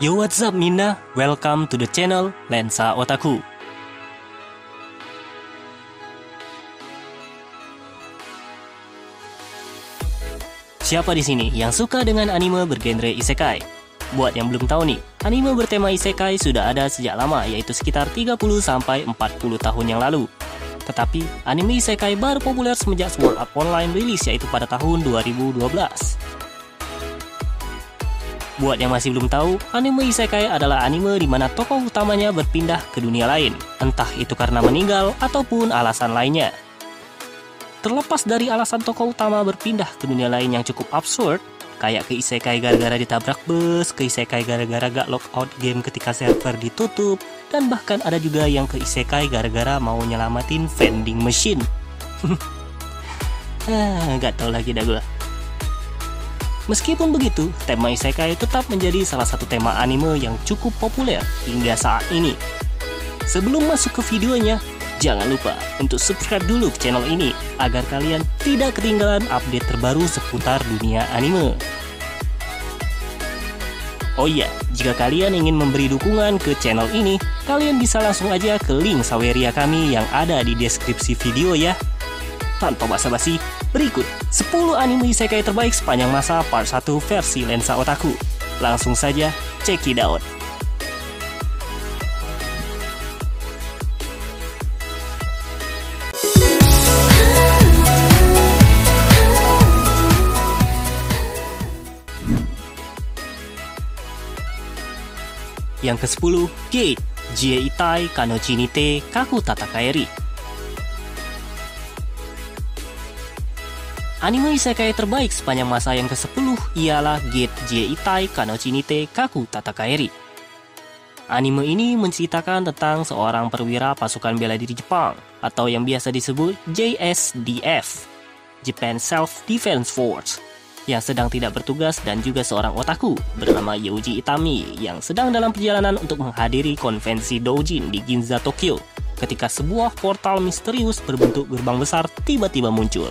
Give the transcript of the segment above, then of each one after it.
Yo, what's up Minna? Welcome to the channel Lensa Otaku. Siapa di sini yang suka dengan anime bergenre isekai? Buat yang belum tahu nih, anime bertema isekai sudah ada sejak lama, yaitu sekitar 30-40 tahun yang lalu. Tetapi, anime isekai baru populer semenjak Sword Art Online rilis, yaitu pada tahun 2012. Buat yang masih belum tahu, anime isekai adalah anime di mana tokoh utamanya berpindah ke dunia lain, entah itu karena meninggal ataupun alasan lainnya. Terlepas dari alasan tokoh utama berpindah ke dunia lain yang cukup absurd, kayak ke isekai gara-gara ditabrak bus, ke isekai gara-gara gak logout game ketika server ditutup, dan bahkan ada juga yang ke isekai gara-gara mau nyelamatin vending machine. Gak tau lagi dah gue. Meskipun begitu, tema isekai tetap menjadi salah satu tema anime yang cukup populer hingga saat ini. Sebelum masuk ke videonya, jangan lupa untuk subscribe dulu ke channel ini agar kalian tidak ketinggalan update terbaru seputar dunia anime. Oh iya, jika kalian ingin memberi dukungan ke channel ini, kalian bisa langsung aja ke link Saweria kami yang ada di deskripsi video ya. Tanpa basa-basi, berikut 10 anime isekai terbaik sepanjang masa part 1 versi Lensa Otaku. Langsung saja, check it out. Yang ke-10, Gate, Jeitai Kanochi Nite Kaku Tatakaeri. Anime isekai terbaik sepanjang masa yang ke-10 ialah Gate Jeitai Kanochi Nite Kaku Tatakaeri. Anime ini menceritakan tentang seorang perwira pasukan bela diri Jepang atau yang biasa disebut JSDF, Japan Self Defense Force, yang sedang tidak bertugas, dan juga seorang otaku bernama Yuji Itami yang sedang dalam perjalanan untuk menghadiri konvensi doujin di Ginza, Tokyo ketika sebuah portal misterius berbentuk gerbang besar tiba-tiba muncul.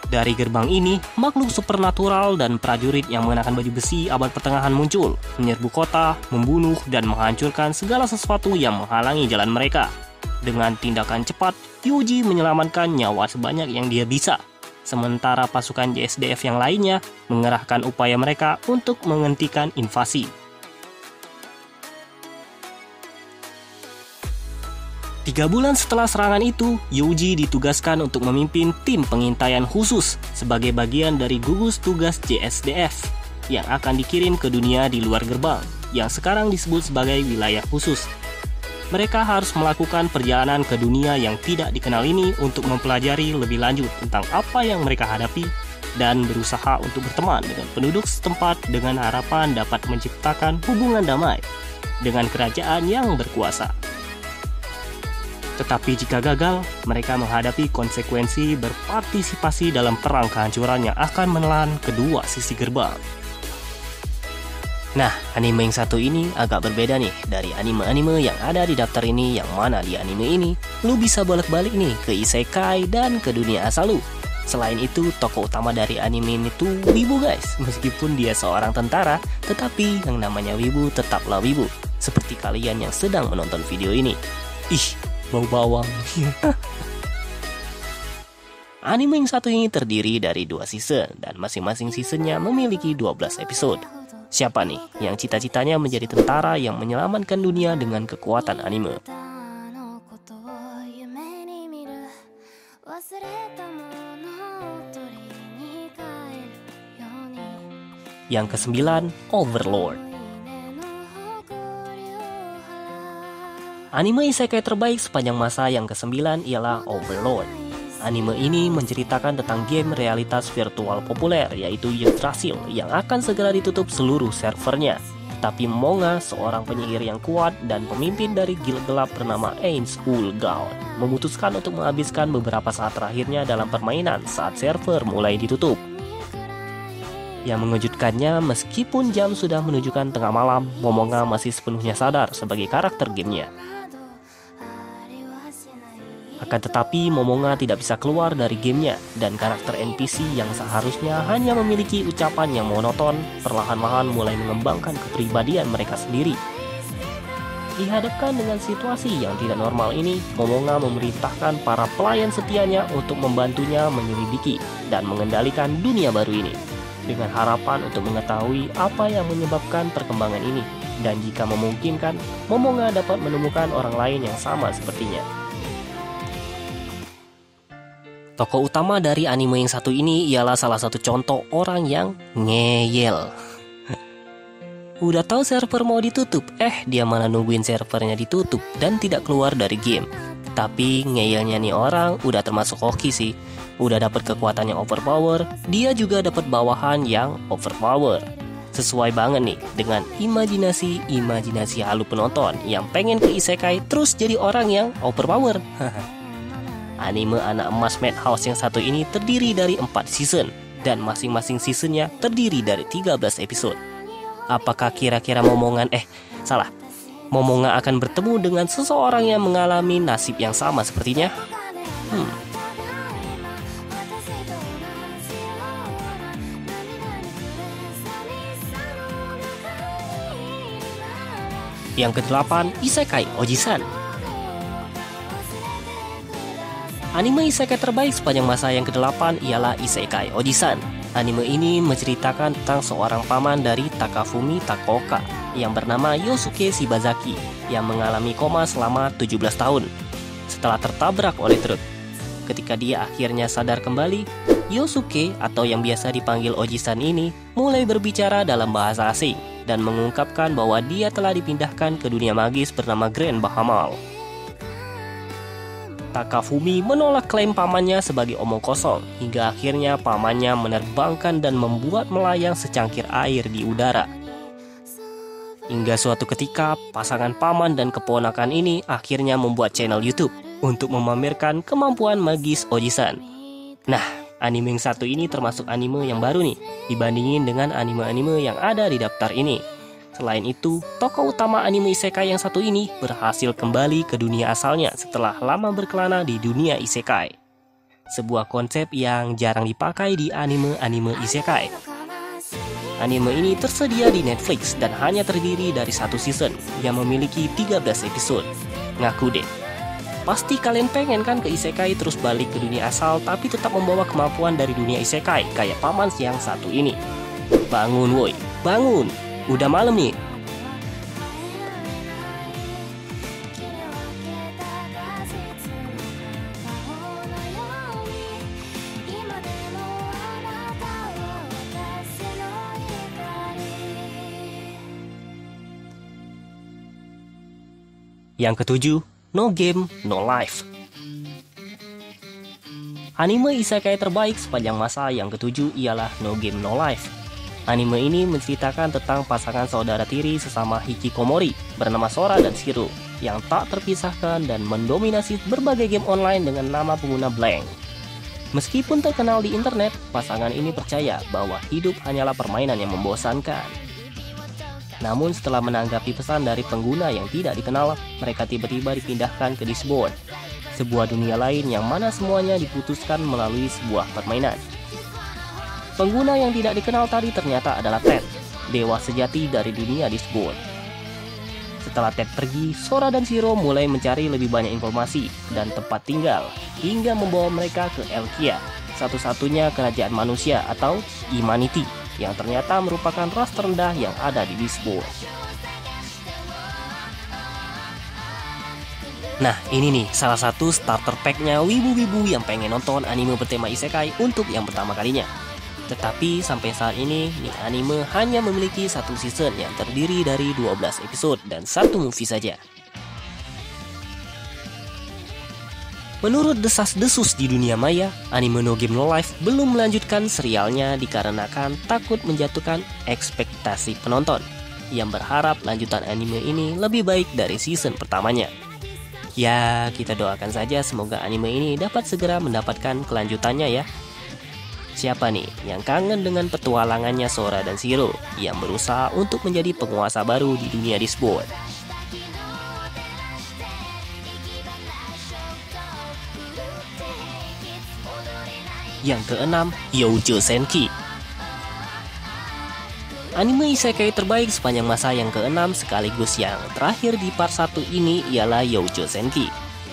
Dari gerbang ini, makhluk supernatural dan prajurit yang mengenakan baju besi abad pertengahan muncul, menyerbu kota, membunuh, dan menghancurkan segala sesuatu yang menghalangi jalan mereka. Dengan tindakan cepat, Yuji menyelamatkan nyawa sebanyak yang dia bisa, sementara pasukan JSDF yang lainnya mengerahkan upaya mereka untuk menghentikan invasi. 3 bulan setelah serangan itu, Yuji ditugaskan untuk memimpin tim pengintaian khusus sebagai bagian dari gugus tugas JSDF yang akan dikirim ke dunia di luar gerbang, yang sekarang disebut sebagai wilayah khusus. Mereka harus melakukan perjalanan ke dunia yang tidak dikenal ini untuk mempelajari lebih lanjut tentang apa yang mereka hadapi dan berusaha untuk berteman dengan penduduk setempat dengan harapan dapat menciptakan hubungan damai dengan kerajaan yang berkuasa. Tetapi jika gagal, mereka menghadapi konsekuensi berpartisipasi dalam perang kehancuran yang akan menelan kedua sisi gerbang. Nah, anime yang satu ini agak berbeda nih dari anime-anime yang ada di daftar ini, yang mana di anime ini lu bisa bolak-balik nih ke isekai dan ke dunia asal lu. Selain itu, tokoh utama dari anime ini tuh wibu guys. Meskipun dia seorang tentara, tetapi yang namanya wibu tetaplah wibu. Seperti kalian yang sedang menonton video ini. Ih, bau bawang. Anime yang satu ini terdiri dari 2 season dan masing-masing seasonnya memiliki 12 episode. Siapa nih yang cita-citanya menjadi tentara yang menyelamatkan dunia dengan kekuatan anime? Yang ke-9, Overlord. Anime isekai terbaik sepanjang masa yang ke-9 ialah Overlord. Anime ini menceritakan tentang game realitas virtual populer, yaitu Yggdrasil, yang akan segera ditutup seluruh servernya. Tapi Monga, seorang penyihir yang kuat dan pemimpin dari guild gelap bernama Ainz Ul Gaon, memutuskan untuk menghabiskan beberapa saat terakhirnya dalam permainan saat server mulai ditutup. Yang mengejutkannya, meskipun jam sudah menunjukkan tengah malam, Momonga masih sepenuhnya sadar sebagai karakter gamenya. Akan tetapi Momonga tidak bisa keluar dari gamenya, dan karakter NPC yang seharusnya hanya memiliki ucapan yang monoton perlahan-lahan mulai mengembangkan kepribadian mereka sendiri. Dihadapkan dengan situasi yang tidak normal ini, Momonga memerintahkan para pelayan setianya untuk membantunya menyelidiki dan mengendalikan dunia baru ini, dengan harapan untuk mengetahui apa yang menyebabkan perkembangan ini, dan jika memungkinkan, Momonga dapat menemukan orang lain yang sama sepertinya. Tokoh utama dari anime yang satu ini ialah salah satu contoh orang yang ngeyel. Udah tahu server mau ditutup, dia malah nungguin servernya ditutup dan tidak keluar dari game. Tapi ngeyelnya nih orang udah termasuk hoki sih. Udah dapat kekuatan yang overpower, dia juga dapat bawahan yang overpower. Sesuai banget nih dengan imajinasi halu penonton yang pengen ke isekai terus jadi orang yang overpower. Anime Anak Emas Madhouse yang satu ini terdiri dari 4 season, dan masing-masing seasonnya terdiri dari 13 episode. Apakah kira-kira Momonga akan bertemu dengan seseorang yang mengalami nasib yang sama sepertinya? Yang ke-8, Isekai Oji-san. Anime isekai terbaik sepanjang masa yang ke-8 ialah Isekai Oji-san. Anime ini menceritakan tentang seorang paman dari Takafumi Takaoka yang bernama Yosuke Shibazaki yang mengalami koma selama 17 tahun setelah tertabrak oleh truk. Ketika dia akhirnya sadar kembali, Yosuke atau yang biasa dipanggil Oji-san ini mulai berbicara dalam bahasa asing dan mengungkapkan bahwa dia telah dipindahkan ke dunia magis bernama Grand Bahamut. Takafumi menolak klaim pamannya sebagai omong kosong, hingga akhirnya pamannya menerbangkan dan membuat melayang secangkir air di udara. Hingga suatu ketika, pasangan paman dan keponakan ini akhirnya membuat channel YouTube untuk memamerkan kemampuan magis Oji-san. Nah, anime yang satu ini termasuk anime yang baru nih, dibandingin dengan anime-anime yang ada di daftar ini. Selain itu, tokoh utama anime isekai yang satu ini berhasil kembali ke dunia asalnya setelah lama berkelana di dunia isekai. Sebuah konsep yang jarang dipakai di anime-anime isekai. Anime ini tersedia di Netflix dan hanya terdiri dari 1 season yang memiliki 13 episode. Ngaku deh, pasti kalian pengen kan ke isekai terus balik ke dunia asal tapi tetap membawa kemampuan dari dunia isekai kayak paman yang satu ini. Bangun woi, bangun! Udah malam nih. Yang ke-7, No Game, No Life. Anime isekai terbaik sepanjang masa yang ke-7 ialah No Game, No Life. Anime ini menceritakan tentang pasangan saudara tiri sesama hikikomori bernama Sora dan Shiro yang tak terpisahkan dan mendominasi berbagai game online dengan nama pengguna blank. Meskipun terkenal di internet, pasangan ini percaya bahwa hidup hanyalah permainan yang membosankan. Namun setelah menanggapi pesan dari pengguna yang tidak dikenal, mereka tiba-tiba dipindahkan ke Discworld, sebuah dunia lain yang mana semuanya diputuskan melalui sebuah permainan. Pengguna yang tidak dikenal tadi ternyata adalah Ted, dewa sejati dari dunia Discworld. Setelah Ted pergi, Sora dan Shiro mulai mencari lebih banyak informasi dan tempat tinggal, hingga membawa mereka ke Elkia, satu-satunya kerajaan manusia atau Imanity, yang ternyata merupakan ras terendah yang ada di Discworld. Nah, ini nih salah satu starter pack-nya wibu-wibu yang pengen nonton anime bertema isekai untuk yang pertama kalinya. Tetapi sampai saat ini, anime hanya memiliki 1 season yang terdiri dari 12 episode dan 1 movie saja. Menurut desas-desus di dunia maya, anime No Game No Life belum melanjutkan serialnya dikarenakan takut menjatuhkan ekspektasi penonton yang berharap lanjutan anime ini lebih baik dari season pertamanya. Ya, kita doakan saja semoga anime ini dapat segera mendapatkan kelanjutannya ya. Siapa nih yang kangen dengan petualangannya Sora dan Shiro yang berusaha untuk menjadi penguasa baru di dunia Discworld? Yang keenam, Youjo Senki. Anime isekai terbaik sepanjang masa yang keenam sekaligus yang terakhir di part 1 ini ialah Youjo Senki.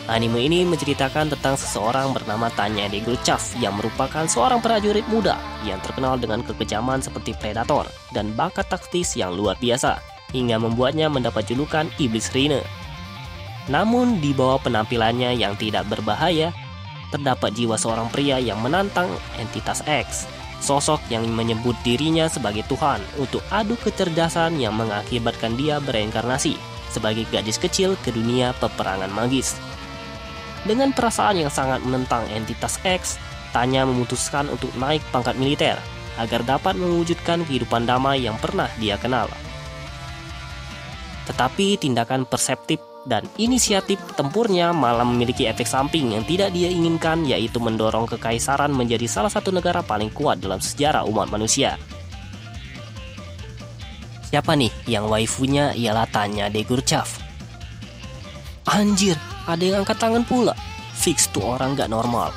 Anime ini menceritakan tentang seseorang bernama Tanya de Gurchav yang merupakan seorang prajurit muda yang terkenal dengan kekejaman seperti predator dan bakat taktis yang luar biasa hingga membuatnya mendapat julukan Iblis Rine. Namun di bawah penampilannya yang tidak berbahaya, terdapat jiwa seorang pria yang menantang entitas X. Sosok yang menyebut dirinya sebagai Tuhan untuk adu kecerdasan yang mengakibatkan dia bereinkarnasi sebagai gadis kecil ke dunia peperangan magis. Dengan perasaan yang sangat menentang entitas X, Tanya memutuskan untuk naik pangkat militer agar dapat mewujudkan kehidupan damai yang pernah dia kenal. Tetapi tindakan perseptif dan inisiatif tempurnya malah memiliki efek samping yang tidak dia inginkan, yaitu mendorong kekaisaran menjadi salah satu negara paling kuat dalam sejarah umat manusia. Siapa nih yang waifunya ialah Tanya de Gurchav? Anjir, ada yang angkat tangan pula. Fix tuh orang gak normal.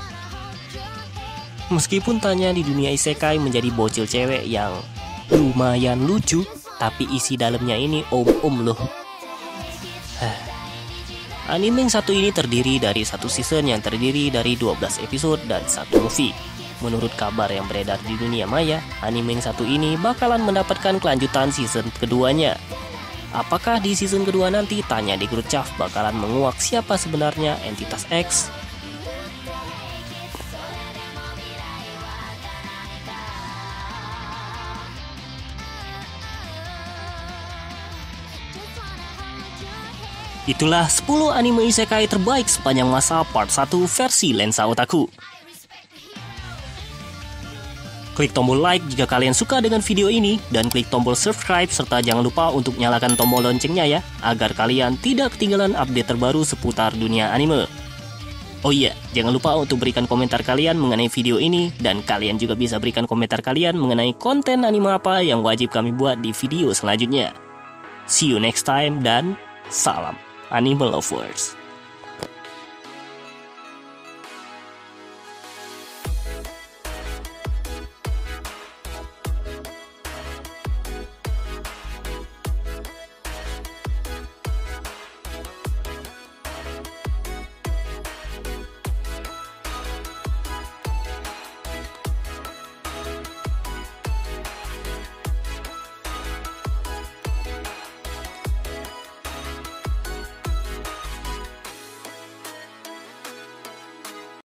Meskipun Tanya di dunia isekai menjadi bocil cewek yang lumayan lucu, tapi isi dalamnya ini om-om loh. Anime yang satu ini terdiri dari satu season yang terdiri dari 12 episode dan satu movie. Menurut kabar yang beredar di dunia maya, anime yang satu ini bakalan mendapatkan kelanjutan season keduanya. Apakah di season kedua nanti Tanya de Gurchav bakalan menguak siapa sebenarnya entitas X? Itulah 10 anime isekai terbaik sepanjang masa part 1 versi Lensa Otaku. Klik tombol like jika kalian suka dengan video ini, dan klik tombol subscribe serta jangan lupa untuk nyalakan tombol loncengnya ya, agar kalian tidak ketinggalan update terbaru seputar dunia anime. Oh iya, jangan lupa untuk berikan komentar kalian mengenai video ini, dan kalian juga bisa berikan komentar kalian mengenai konten anime apa yang wajib kami buat di video selanjutnya. See you next time dan salam Anime Lovers.